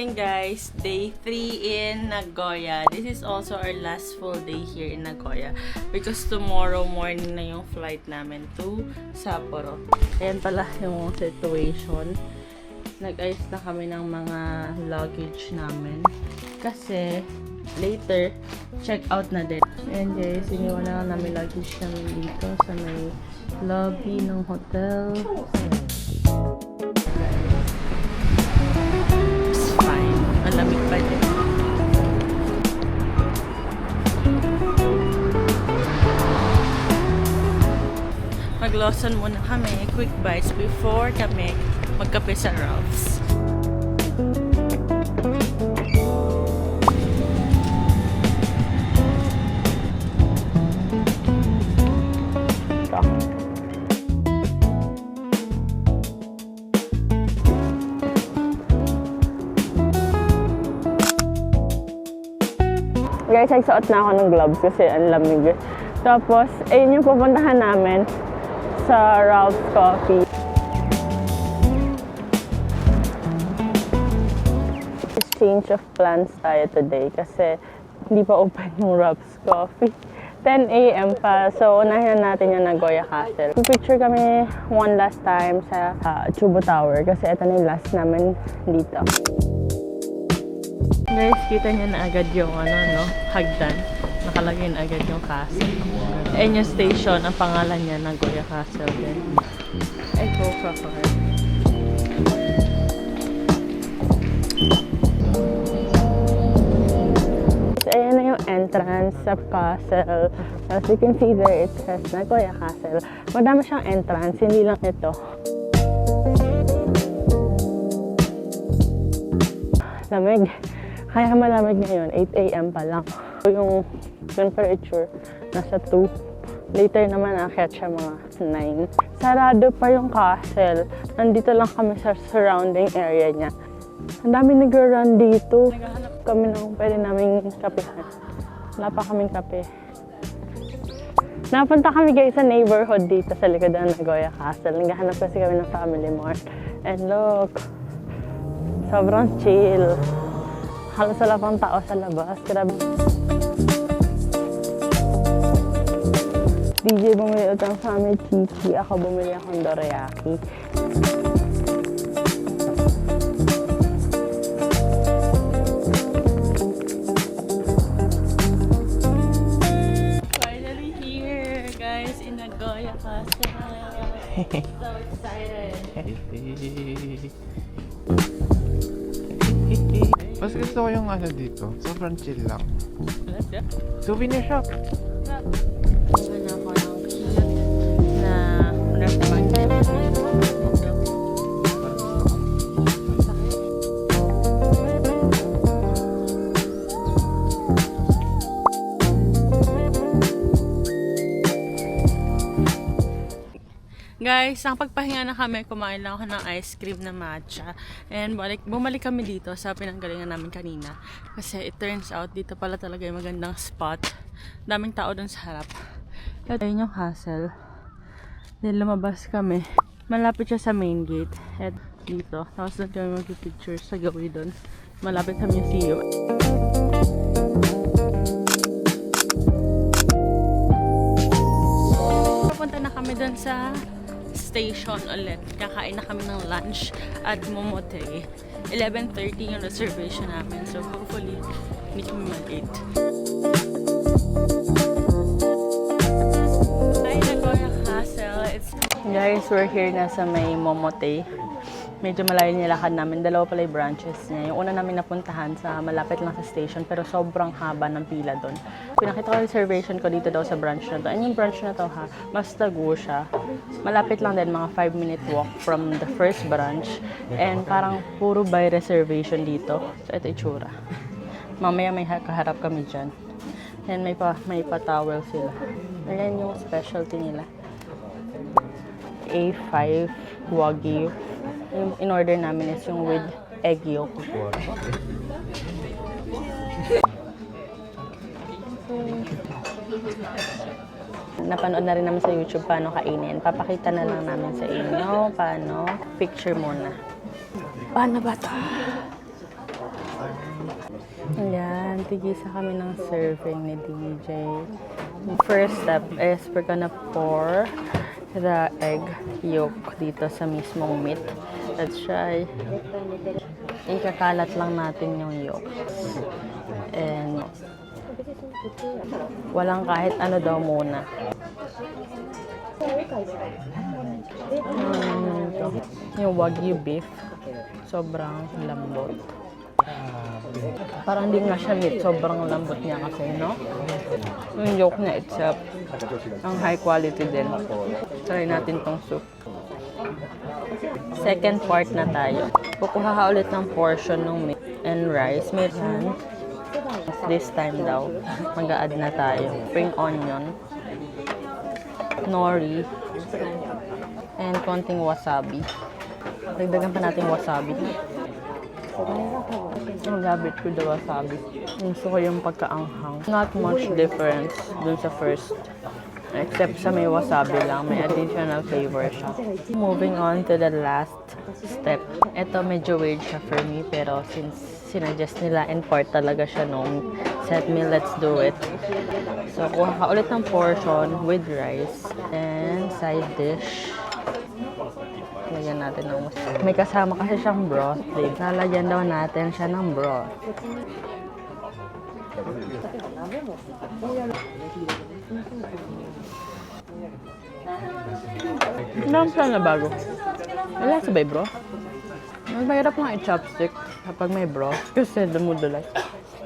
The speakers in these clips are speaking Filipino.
morning guys, day 3 in Nagoya. This is also our last full day here in Nagoya because tomorrow morning na yung flight namin to Sapporo. Ayan pala yung situation. Nag-ayos na kami ng mga luggage namin kasi later check out na din. Ayan guys, iniwan na lang namin luggage namin dito sa may lobby ng hotel. Lamig pa din. Mag-Lawson muna kami. Quick bites before kami magkape sa Ralph's. Guys, nagsuot na ako ng gloves kasi ang lamig. Tapos, ayun yung pupuntahan namin sa Ralph's Coffee. Change of plans tayo today kasi hindi pa open yung Ralph's Coffee. 10 a.m. pa, so unahin natin yung Nagoya Castle. Picture kami one last time sa Chubu Tower kasi ito na yung last namin dito. Guys, kita niyo na agad yung hagdan. Nakalagay na agad yung castle. Ayan yung station, ang pangalan niya, Nagoya Castle din. Echo Car. Ayan na yung entrance sa castle. As you can see there, it says Nagoya Castle. Madami siyang entrance, hindi lang ito. Lamig. Kaya malamig ngayon, 8 a.m. pa lang. Yung temperature, nasa 2. Later naman, aakyat siya mga 9. Sarado pa yung castle. Nandito lang kami sa surrounding area niya. Ang dami nag-run dito. Naghahanap kami ng pwede naming kapehan. Wala pa kaming kape. Napunta kami guys sa neighborhood dito sa likod ng Nagoya Castle. Naghahanap kasi kami ng Family Mart. And look, sobrang chill. Halos wala pang tao sa labas. Grabe. DJ bumili utang sa amin Chiki. Ako bumili akong dorayaki. Finally here, guys, in Nagoya Castle. So excited. Mas gusto ko yung dito. Sobrang chill lang. Souvenir shop. Ano ako ng cute na restaurant. Guys, ang pagpahinga na kami, kumain lang ako ng ice cream na matcha. And bumalik kami dito sa pinanggalingan namin kanina. Kasi it turns out, dito pala talaga yung magandang spot. Daming tao dun sa harap. Ito yun yung castle. Then lumabas kami. Malapit siya sa main gate. At dito. Tapos doon kami mag-picture sa gawi doon. Malapit sa museum. Papunta na kami doon sa station ulit. Kakain na kami ng lunch at Momote. 11:30 yung reservation namin. So hopefully, hindi kami mag-eat. Hi, Nagoya Castle. Guys, we're here na sa may Momote. Medyo malayo nilakad namin. Dalawa pala yung branches niya. Yung una namin napuntahan sa malapit lang sa station pero sobrang haba ng pila doon. Pinakita ko yung reservation ko dito daw sa branch na to. And yung branch na to mas tago siya. Malapit lang din, mga 5-minute walk from the first branch. And parang puro by reservation dito. So ito itsura. Mamaya may kaharap kami dyan. And may pa-towel sila. Ayan yung specialty nila. A5 Wagyu. Yung in-order namin is yung with egg yolk. Napanood na rin naman sa YouTube paano kainin. Papakita na lang namin sa inyo paano. Picture muna. Paano ba ito? Ayan, tigisa kami ng serving ni DJ. First step is we're gonna pour the egg yolk dito sa mismong meat. Let's try. Ikakalat lang natin yung yolk. And walang kahit ano daw muna. Yung Wagyu beef, sobrang lambot. Parang hindi nga siya meat, sobrang lambot niya kasi, no? Yung yolk niya itself, ang high quality din. Try natin tong soup. Second part na tayo. Kukuha ka ulit ng portion ng meat and rice. Meron. This time daw, mag-a-add na tayo. Spring onion, nori, and konting wasabi. Dagdagan pa natin wasabi. Ang labit ko the wasabi. Gusto ko yung pagkaanghang. Not much difference dun sa first. Except sa may wasabi lang, may additional flavor siya. Moving on to the last step. Ito medyo weird siya for me, pero since sinuggest nila and part talaga siya nung set meal, let's do it. So, kuha ka ulit ng portion with rice and side dish. Lagyan natin ng wasabi. May kasama kasi siyang broth, babe. Lalagyan daw natin siya ng broth. Ang plan na bago. Wala sa bay, bro. Mahirap nga i-chopstick kapag may broth kasi dumudulas.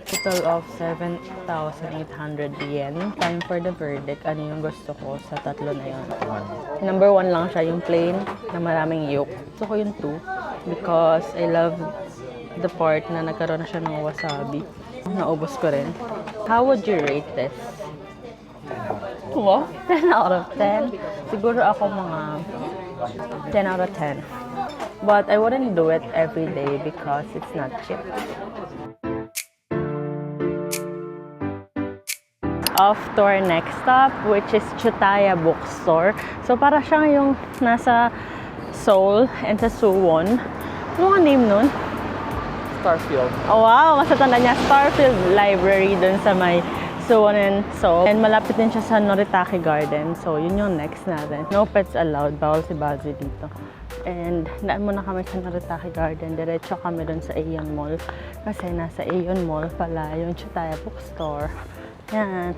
Total of 7,800 yen. Time for the verdict. Ano yung gusto ko sa tatlo na yun? Number 1 lang siya, yung plain na maraming yolk. Gusto ko yung 2 because I love the part na nagkaroon na siya ng wasabi. Naubos ko rin. How would you rate this? What? 10 out of 10? Siguro ako mga 10 out of 10. But I wouldn't do it every day because it's not cheap. Off to our next stop, which is Chutaya Bookstore. So, para siyang yung nasa Seoul and sa Suwon. Ano ang name nun? Starfield. Oh, wow! Masatanda niya, Starfield Library dun sa may Suwon and Seoul. And malapit din siya sa Noritake Garden. So, yun yung next natin. No pets allowed. Bawal si Bazi dito. And daan muna kami sa Noritake Garden. Diretso kami dun sa Aeon Mall. Kasi nasa Aeon Mall pala yung Chutaya Bookstore. Yan.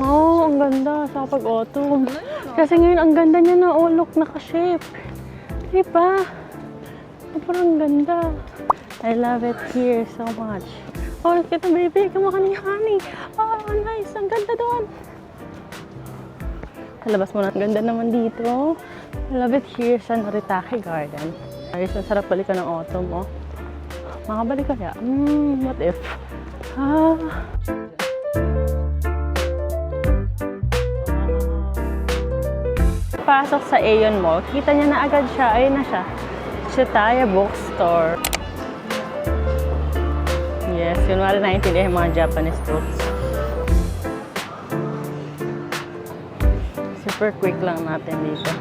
Oh, ang ganda sa pag-autumn. Kasi ngayon ang ganda niya na ulok naka-shape. Diba? Sobrang ganda. I love it here so much. Oh, look at the baby. Kumaka ni Honey. Oh, nice. Ang ganda doon. Labas mo na. Ang ganda naman dito. I love it here sa Noritake Garden. Ayos, ang sarap balikan ng autumn, oh. Makabalik kaya? What if? Pasok sa Aeon Mall, kita niya na agad siya. Ayun na siya. Chutaya Bookstore. Yes, yun wala naintindihan yung mga Japanese books. Super quick lang natin dito.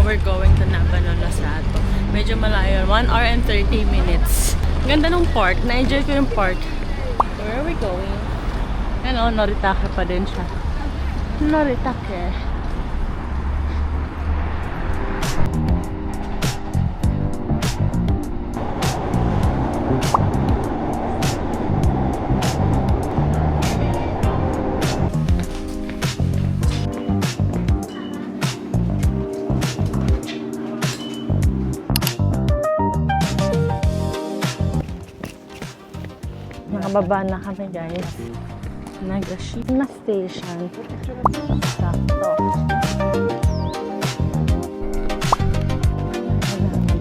We're going to Nabanonosato. Medyo malayo. 1 hour and 30 minutes. Ganda ng park. Na-enjoy ko yung park. Where are we going? Ano, Noritake pa din siya. Noritake. Nakababa na kami, guys. Nagashima Station. Sakto.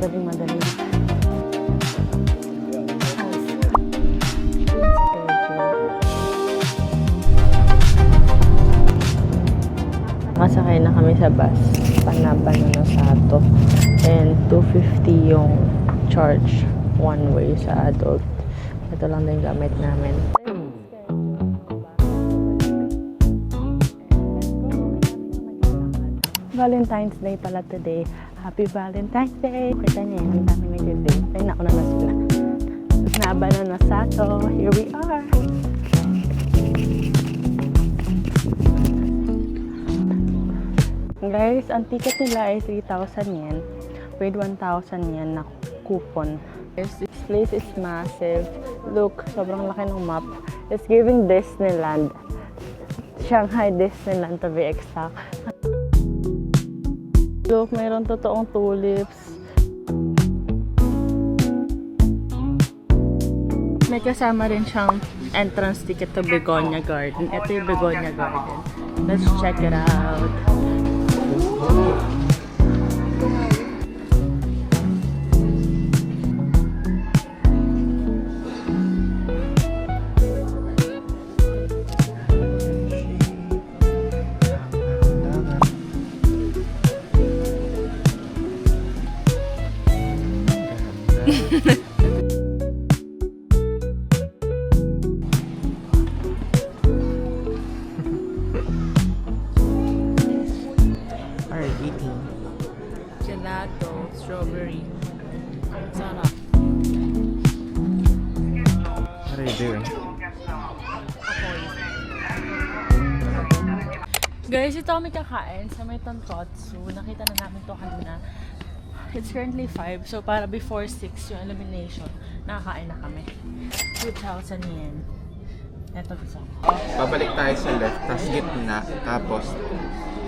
Madaling. to. And 250 yung charge one way sa adult. Ito lang din gamit namin. Valentine's Day pala today. Happy Valentine's Day! Kita niya yan, ang dami may ganda. Ay, nauna na sila. Nabala na Sato. Here we are! Guys, ang ticket nila ay 3,000 yen with 1,000 yen na coupon. Guys, this place is massive. Look, sobrang laki ng map. It's giving Disneyland. Shanghai Disneyland to be exact. Look, mayroon totoong tulips. May kasama rin siyang entrance ticket to Begonia Garden. Ito yung Begonia Garden. Let's check it out. Are eating. Gelato, strawberry. Sarap. What are you doing? Guys, ito kami kakain sa may tonkotsu. Nakita na namin to kanina. It's currently 5, so para before 6 yung elimination, nakakain na kami. 2,000 yen. Ito gusto ko. Pabalik tayo sa left, tapos gitna, tapos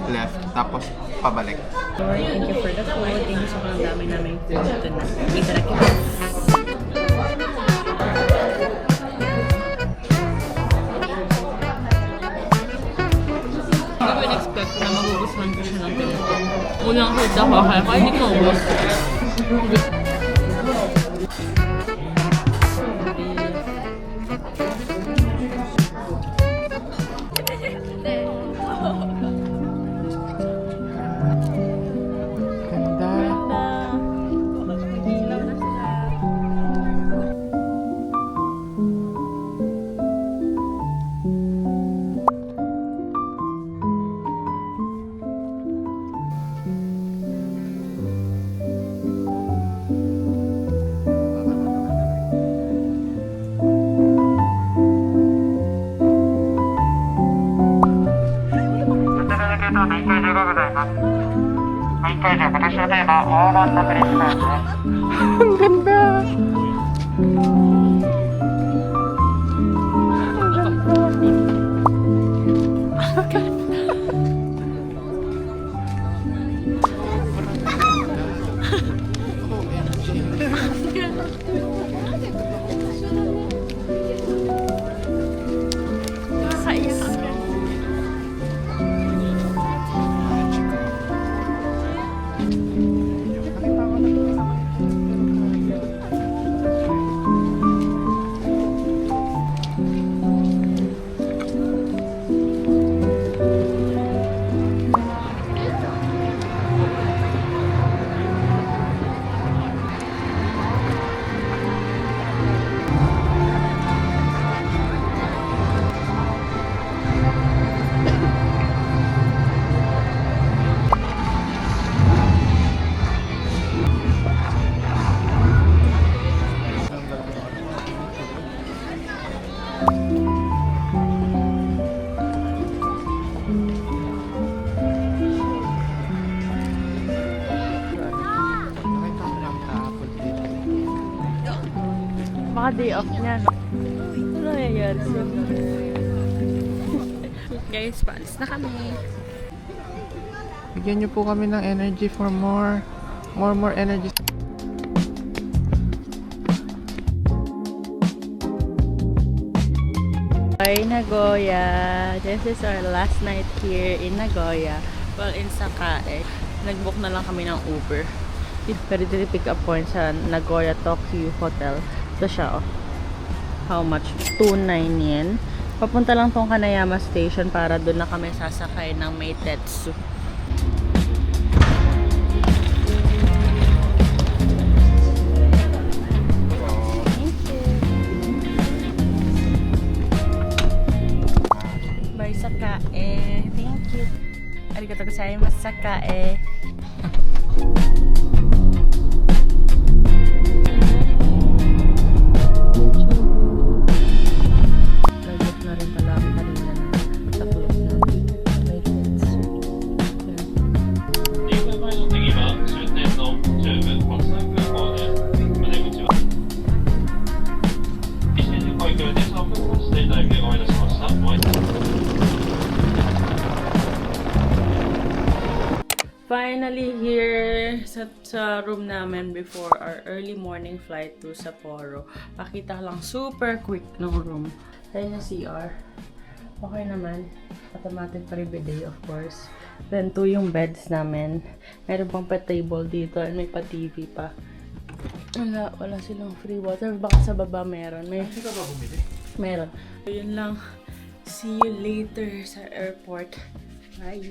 left, tapos pabalik. Lord, thank you for the food. Thank you so much. Ang dami namin food tonight. Itadakimasu. Hindi ko in-expect na magugustuhan ko siya ng ganito. Unang food ako, kaya hindi ko ubos. Ganda. Ilaw na sila. Baka day off niya, no? Ano nangyayari siya? Guys, paalis na kami. Bigyan niyo po kami ng energy for more energy. Hi, Nagoya. This is our last night here in Nagoya. Well, in Sakae. Nag-book na lang kami ng Uber. Pero dito pick up point sa Nagoya Tokyo Hotel. Ito siya, oh. How much? 2,900 yen. Papunta lang tong Kanayama Station para doon na kami sasakay ng Meitetsu. Finally here sa room namin before our early morning flight to Sapporo. Pakita ko lang super quick ng room. Ayan yung CR. Okay naman. Automatic pa rin bidet, of course. Then 2 yung beds namin. Meron pang pa-table dito and may pa-TV pa. Wala silang free water. Baka sa baba meron. Meron. So, yun lang. See you later sa airport. Bye!